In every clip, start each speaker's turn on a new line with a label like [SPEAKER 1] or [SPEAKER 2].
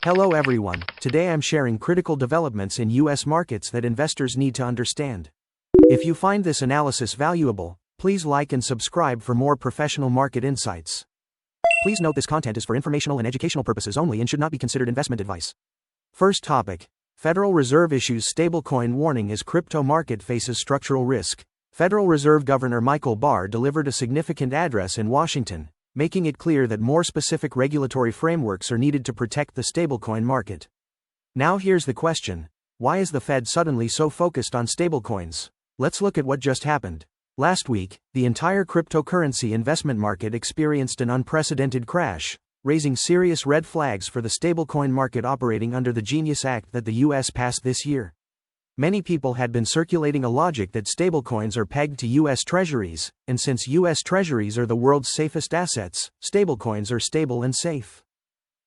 [SPEAKER 1] Hello everyone, today I'm sharing critical developments in US markets that investors need to understand. If you find this analysis valuable, please like and subscribe for more professional market insights. Please note this content is for informational and educational purposes only and should not be considered investment advice. First topic. Federal Reserve issues stablecoin warning as crypto market faces structural risk. Federal Reserve Governor Michael Barr delivered a significant address in Washington, making it clear that more specific regulatory frameworks are needed to protect the stablecoin market. Now here's the question. Why is the Fed suddenly so focused on stablecoins? Let's look at what just happened. Last week, the entire cryptocurrency investment market experienced an unprecedented crash, raising serious red flags for the stablecoin market operating under the Genius Act that the US passed this year. Many people had been circulating a logic that stablecoins are pegged to US Treasuries, and since US Treasuries are the world's safest assets, stablecoins are stable and safe.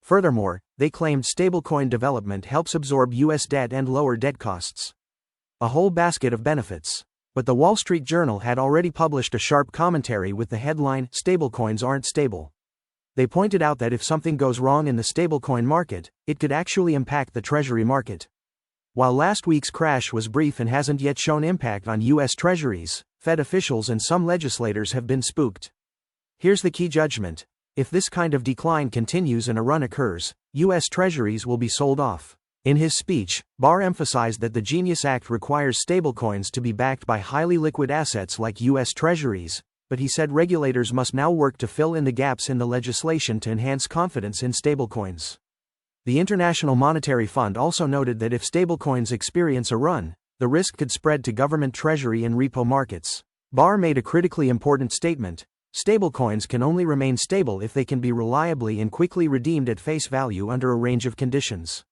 [SPEAKER 1] Furthermore, they claimed stablecoin development helps absorb US debt and lower debt costs. A whole basket of benefits. But the Wall Street Journal had already published a sharp commentary with the headline, "Stablecoins aren't stable." They pointed out that if something goes wrong in the stablecoin market, it could actually impact the Treasury market. While last week's crash was brief and hasn't yet shown impact on US Treasuries, Fed officials and some legislators have been spooked. Here's the key judgment. If this kind of decline continues and a run occurs, US Treasuries will be sold off. In his speech, Barr emphasized that the Genius Act requires stablecoins to be backed by highly liquid assets like US Treasuries, but he said regulators must now work to fill in the gaps in the legislation to enhance confidence in stablecoins. The International Monetary Fund also noted that if stablecoins experience a run, the risk could spread to government treasury and repo markets. Barr made a critically important statement. Stablecoins can only remain stable if they can be reliably and quickly redeemed at face value under a range of conditions.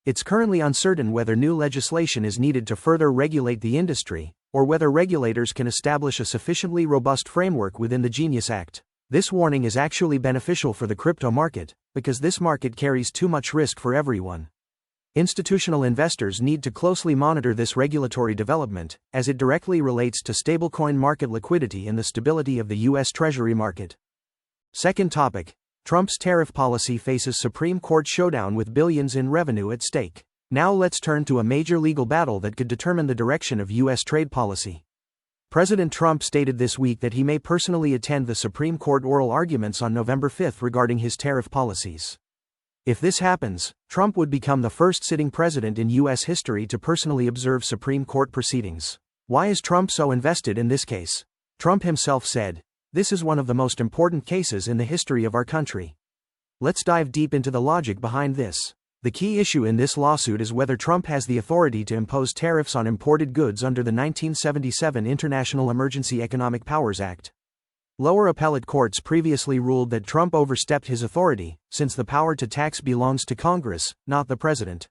[SPEAKER 1] It's currently uncertain whether new legislation is needed to further regulate the industry, or whether regulators can establish a sufficiently robust framework within the Genius Act. This warning is actually beneficial for the crypto market, because this market carries too much risk for everyone. Institutional investors need to closely monitor this regulatory development, as it directly relates to stablecoin market liquidity and the stability of the US Treasury market. Second topic. Trump's tariff policy faces Supreme Court showdown with billions in revenue at stake. Now let's turn to a major legal battle that could determine the direction of US trade policy. President Trump stated this week that he may personally attend the Supreme Court oral arguments on November 5 regarding his tariff policies. If this happens, Trump would become the first sitting president in US history to personally observe Supreme Court proceedings. Why is Trump so invested in this case? Trump himself said, "This is one of the most important cases in the history of our country." Let's dive deep into the logic behind this. The key issue in this lawsuit is whether Trump has the authority to impose tariffs on imported goods under the 1977 International Emergency Economic Powers Act. Lower appellate courts previously ruled that Trump overstepped his authority, since the power to tax belongs to Congress, not the president.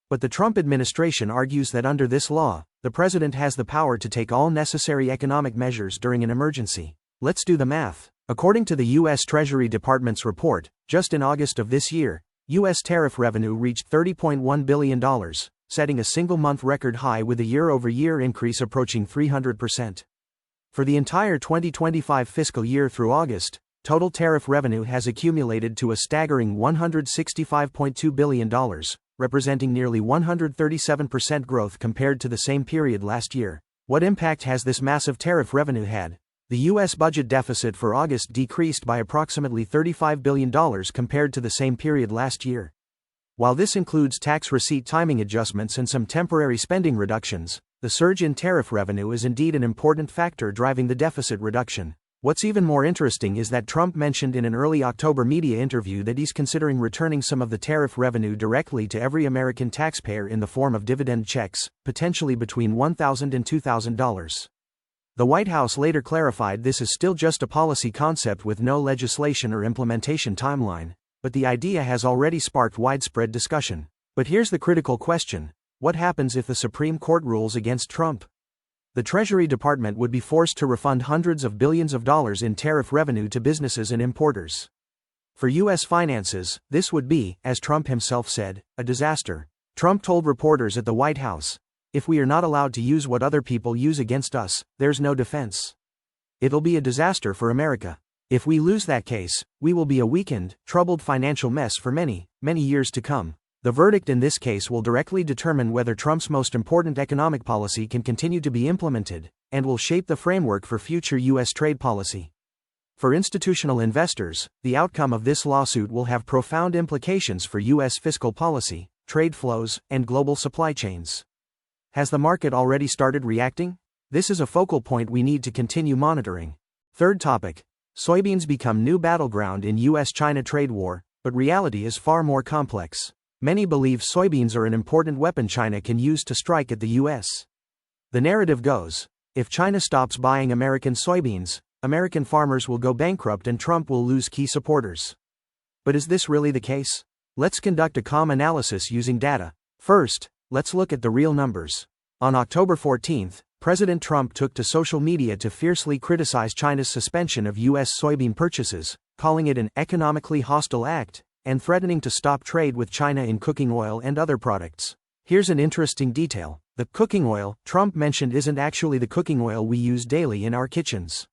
[SPEAKER 1] But the Trump administration argues that under this law, the president has the power to take all necessary economic measures during an emergency. Let's do the math. According to the US Treasury Department's report, just in August of this year, US tariff revenue reached $30.1 billion, setting a single-month record high with a year-over-year increase approaching 300%. For the entire 2025 fiscal year through August, total tariff revenue has accumulated to a staggering $165.2 billion, representing nearly 137% growth compared to the same period last year. What impact has this massive tariff revenue had? The U.S. budget deficit for August decreased by approximately $35 billion compared to the same period last year. While this includes tax receipt timing adjustments and some temporary spending reductions, the surge in tariff revenue is indeed an important factor driving the deficit reduction. What's even more interesting is that Trump mentioned in an early October media interview that he's considering returning some of the tariff revenue directly to every American taxpayer in the form of dividend checks, potentially between $1,000 and $2,000. The White House later clarified this is still just a policy concept with no legislation or implementation timeline, but the idea has already sparked widespread discussion. But here's the critical question. What happens if the Supreme Court rules against Trump? The Treasury Department would be forced to refund hundreds of billions of dollars in tariff revenue to businesses and importers. For U.S. finances, this would be, as Trump himself said, a disaster. Trump told reporters at the White House, "If we are not allowed to use what other people use against us, there's no defense. It'll be a disaster for America." If we lose that case, we will be a weakened, troubled financial mess for many, many years to come. The verdict in this case will directly determine whether Trump's most important economic policy can continue to be implemented, and will shape the framework for future U.S. trade policy. For institutional investors, the outcome of this lawsuit will have profound implications for U.S. fiscal policy, trade flows, and global supply chains. Has the market already started reacting? This is a focal point we need to continue monitoring. Third topic: soybeans become new battleground in U.S.-China trade war, but reality is far more complex. Many believe soybeans are an important weapon China can use to strike at the U.S. The narrative goes, if China stops buying American soybeans, American farmers will go bankrupt and Trump will lose key supporters. But is this really the case? Let's conduct a calm analysis using data. First, let's look at the real numbers. On October 14, President Trump took to social media to fiercely criticize China's suspension of U.S. soybean purchases, calling it an economically hostile act, and threatening to stop trade with China in cooking oil and other products. Here's an interesting detail: the cooking oil Trump mentioned isn't actually the cooking oil we use daily in our kitchens.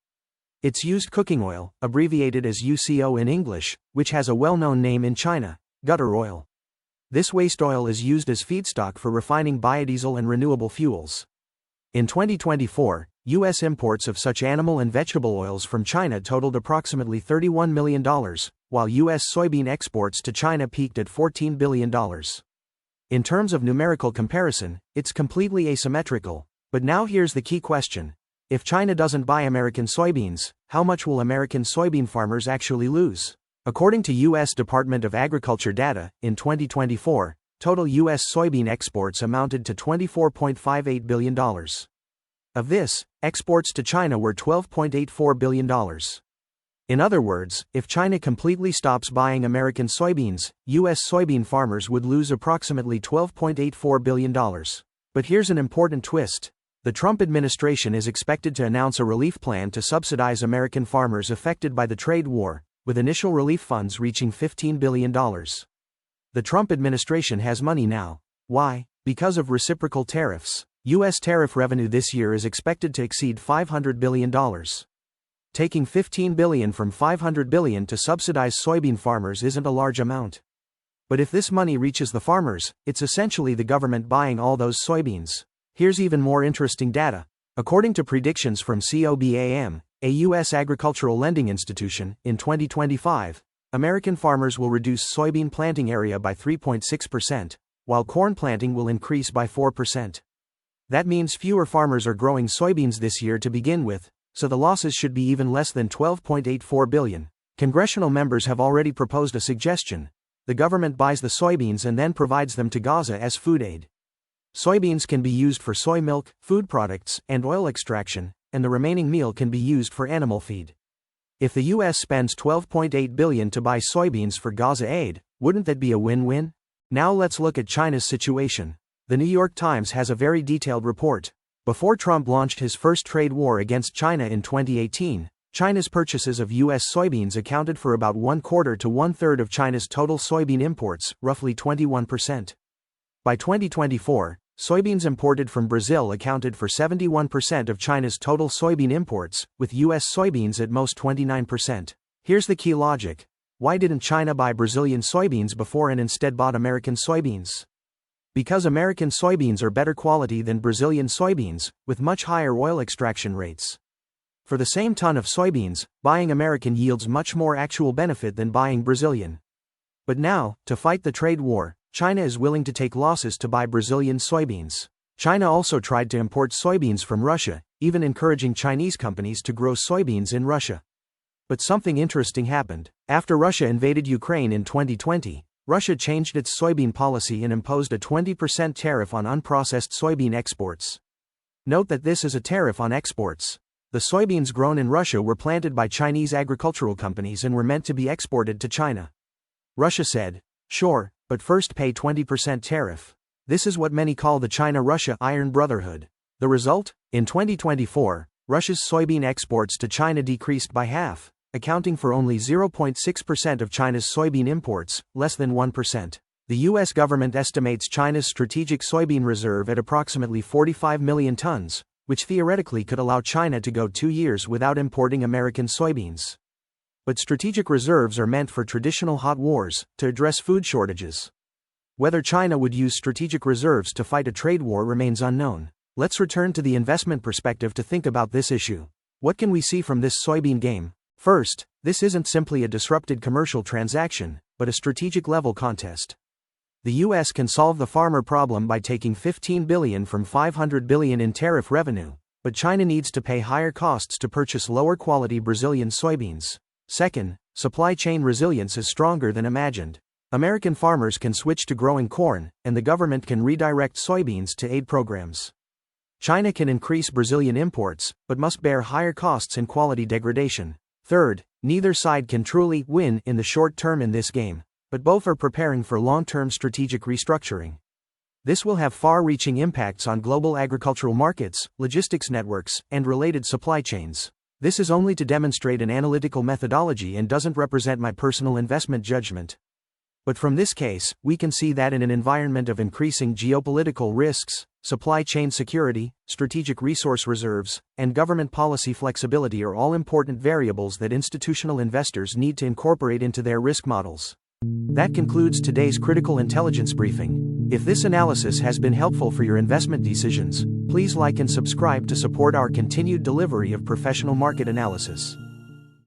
[SPEAKER 1] It's used cooking oil, abbreviated as UCO in English, which has a well-known name in China: gutter oil. This waste oil is used as feedstock for refining biodiesel and renewable fuels. In 2024, U.S. imports of such animal and vegetable oils from China totaled approximately $31 million, while U.S. soybean exports to China peaked at $14 billion. In terms of numerical comparison, it's completely asymmetrical. But now here's the key question: if China doesn't buy American soybeans, how much will American soybean farmers actually lose? According to U.S. Department of Agriculture data, in 2024, total U.S. soybean exports amounted to $24.58 billion. Of this, exports to China were $12.84 billion. In other words, if China completely stops buying American soybeans, U.S. soybean farmers would lose approximately $12.84 billion. But here's an important twist: the Trump administration is expected to announce a relief plan to subsidize American farmers affected by the trade war, with initial relief funds reaching $15 billion. The Trump administration has money now. Why? Because of reciprocal tariffs. U.S. tariff revenue this year is expected to exceed $500 billion. Taking $15 billion from $500 billion to subsidize soybean farmers isn't a large amount. But if this money reaches the farmers, it's essentially the government buying all those soybeans. Here's even more interesting data. According to predictions from COBAM, a U.S. agricultural lending institution, in 2025, American farmers will reduce soybean planting area by 3.6%, while corn planting will increase by 4%. That means fewer farmers are growing soybeans this year to begin with, so the losses should be even less than $12.84 billion. Congressional members have already proposed a suggestion: the government buys the soybeans and then provides them to Gaza as food aid. Soybeans can be used for soy milk, food products, and oil extraction, and the remaining meal can be used for animal feed. If the U.S. spends $12.8 billion to buy soybeans for Gaza aid, wouldn't that be a win-win? Now let's look at China's situation. The New York Times has a very detailed report. Before Trump launched his first trade war against China in 2018, China's purchases of U.S. soybeans accounted for about 1/4 to 1/3 of China's total soybean imports, roughly 21%. By 2024, soybeans imported from Brazil accounted for 71% of China's total soybean imports, with U.S. soybeans at most 29%. Here's the key logic: why didn't China buy Brazilian soybeans before and instead bought American soybeans? Because American soybeans are better quality than Brazilian soybeans, with much higher oil extraction rates. For the same ton of soybeans, buying American yields much more actual benefit than buying Brazilian. But now, to fight the trade war, China is willing to take losses to buy Brazilian soybeans. China also tried to import soybeans from Russia, even encouraging Chinese companies to grow soybeans in Russia. But something interesting happened. After Russia invaded Ukraine in 2020, Russia changed its soybean policy and imposed a 20% tariff on unprocessed soybean exports. Note that this is a tariff on exports. The soybeans grown in Russia were planted by Chinese agricultural companies and were meant to be exported to China. Russia said, "Sure, but first pay 20% tariff." This is what many call the China-Russia Iron Brotherhood. The result? In 2024, Russia's soybean exports to China decreased by half, accounting for only 0.6% of China's soybean imports, less than 1%. The U.S. government estimates China's strategic soybean reserve at approximately 45 million tons, which theoretically could allow China to go 2 years without importing American soybeans. But strategic reserves are meant for traditional hot wars, to address food shortages. Whether China would use strategic reserves to fight a trade war remains unknown. Let's return to the investment perspective to think about this issue. What can we see from this soybean game? First, this isn't simply a disrupted commercial transaction, but a strategic level contest. The US can solve the farmer problem by taking $15 billion from $500 billion in tariff revenue, but China needs to pay higher costs to purchase lower quality Brazilian soybeans. Second, supply chain resilience is stronger than imagined. American farmers can switch to growing corn, and the government can redirect soybeans to aid programs. China can increase Brazilian imports, but must bear higher costs and quality degradation. Third, neither side can truly win in the short term in this game, but both are preparing for long-term strategic restructuring. This will have far-reaching impacts on global agricultural markets, logistics networks, and related supply chains. This is only to demonstrate an analytical methodology and doesn't represent my personal investment judgment. But from this case, we can see that in an environment of increasing geopolitical risks, supply chain security, strategic resource reserves, and government policy flexibility are all important variables that institutional investors need to incorporate into their risk models. That concludes today's Critical Intelligence Briefing. If this analysis has been helpful for your investment decisions, please like and subscribe to support our continued delivery of professional market analysis.